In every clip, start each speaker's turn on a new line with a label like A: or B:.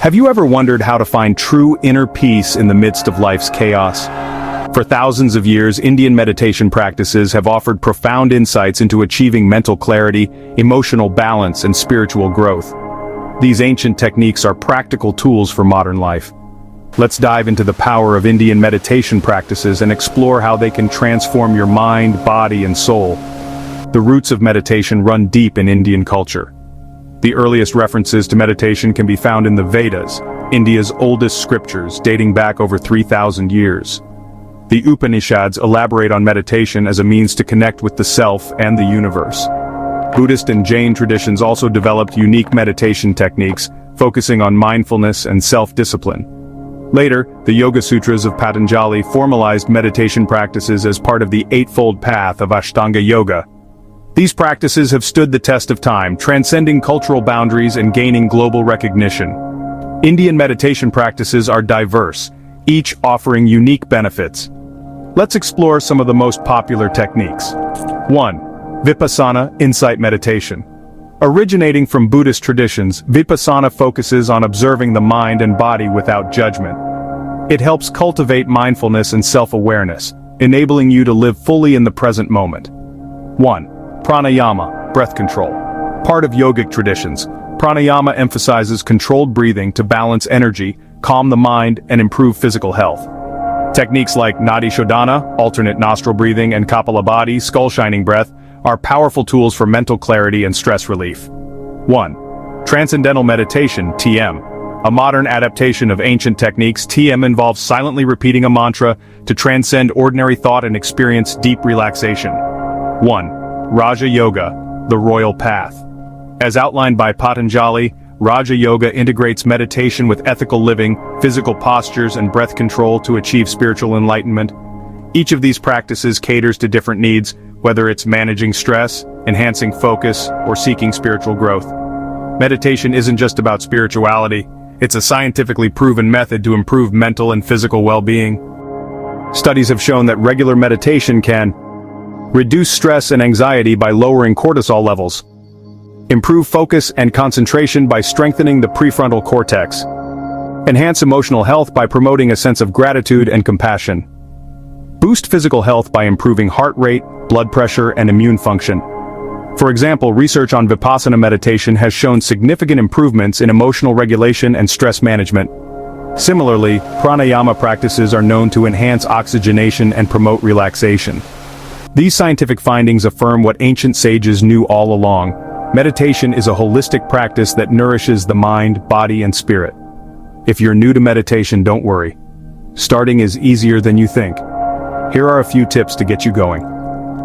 A: Have you ever wondered how to find true inner peace in the midst of life's chaos? For thousands of years, Indian meditation practices have offered profound insights into achieving mental clarity, emotional balance, and spiritual growth. These ancient techniques are practical tools for modern life. Let's dive into the power of Indian meditation practices and explore how they can transform your mind, body, and soul. The roots of meditation run deep in Indian culture. The earliest references to meditation can be found in the Vedas, India's oldest scriptures dating back over 3,000 years. The Upanishads elaborate on meditation as a means to connect with the self and the universe. Buddhist and Jain traditions also developed unique meditation techniques, focusing on mindfulness and self-discipline. Later, the Yoga Sutras of Patanjali formalized meditation practices as part of the Eightfold Path of Ashtanga Yoga. These practices have stood the test of time, transcending cultural boundaries and gaining global recognition. Indian meditation practices are diverse, each offering unique benefits. Let's explore some of the most popular techniques. 1. Vipassana insight meditation. Originating from Buddhist traditions, Vipassana focuses on observing the mind and body without judgment. It helps cultivate mindfulness and self-awareness, enabling you to live fully in the present moment. 1. Pranayama, breath control. Part of yogic traditions, pranayama emphasizes controlled breathing to balance energy, calm the mind, and improve physical health. Techniques like Nadi Shodhana, alternate nostril breathing, and Kapalabhati, skull shining breath, are powerful tools for mental clarity and stress relief. 1. Transcendental Meditation, TM. A modern adaptation of ancient techniques, TM involves silently repeating a mantra to transcend ordinary thought and experience deep relaxation. 1. Raja Yoga, the royal path. As outlined by Patanjali, Raja Yoga integrates meditation with ethical living, physical postures, and breath control to achieve spiritual enlightenment. Each of these practices caters to different needs, whether it's managing stress, enhancing focus, or seeking spiritual growth. Meditation isn't just about spirituality, it's a scientifically proven method to improve mental and physical well-being. Studies have shown that regular meditation can reduce stress and anxiety by lowering cortisol levels, improve focus and concentration by strengthening the prefrontal cortex, enhance emotional health by promoting a sense of gratitude and compassion, boost physical health by improving heart rate, blood pressure, and immune function. For example, research on Vipassana meditation has shown significant improvements in emotional regulation and stress management. Similarly, pranayama practices are known to enhance oxygenation and promote relaxation. These scientific findings affirm what ancient sages knew all along. Meditation is a holistic practice that nourishes the mind, body, and spirit. If you're new to meditation, don't worry. Starting is easier than you think. Here are a few tips to get you going.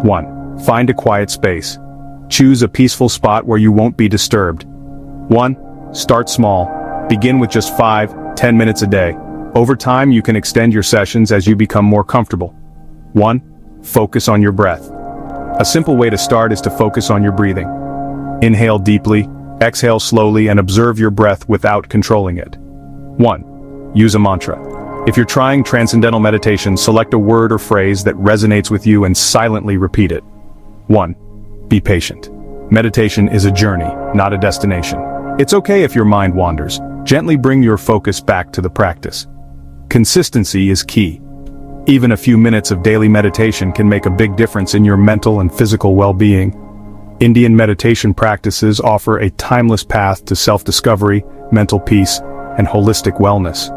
A: 1. Find a quiet space. Choose a peaceful spot where you won't be disturbed. 1. Start small. Begin with just 5-10 minutes a day. Over time, you can extend your sessions as you become more comfortable. 1. Focus on your breath. A simple way to start is to focus on your breathing. Inhale deeply, exhale slowly, and observe your breath without controlling it. 1. Use a mantra. If you're trying transcendental meditation, select a word or phrase that resonates with you and silently repeat it. 1. Be patient. Meditation is a journey, not a destination. It's okay if your mind wanders. Gently bring your focus back to the practice. Consistency is key. Even a few minutes of daily meditation can make a big difference in your mental and physical well-being. Indian meditation practices offer a timeless path to self-discovery, mental peace, and holistic wellness.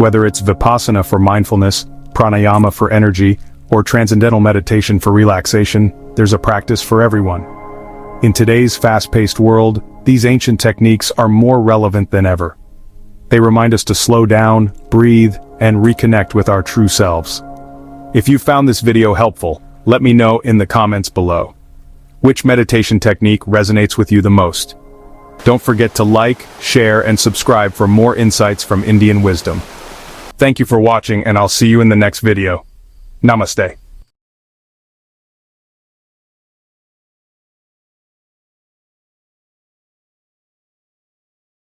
A: Whether it's Vipassana for mindfulness, pranayama for energy, or transcendental meditation for relaxation, there's a practice for everyone. In today's fast-paced world, these ancient techniques are more relevant than ever. They remind us to slow down, breathe, and reconnect with our true selves. If you found this video helpful, let me know in the comments below. Which meditation technique resonates with you the most? Don't forget to like, share, and subscribe for more insights from Indian wisdom. Thank you for watching, and I'll see you in the next video. Namaste.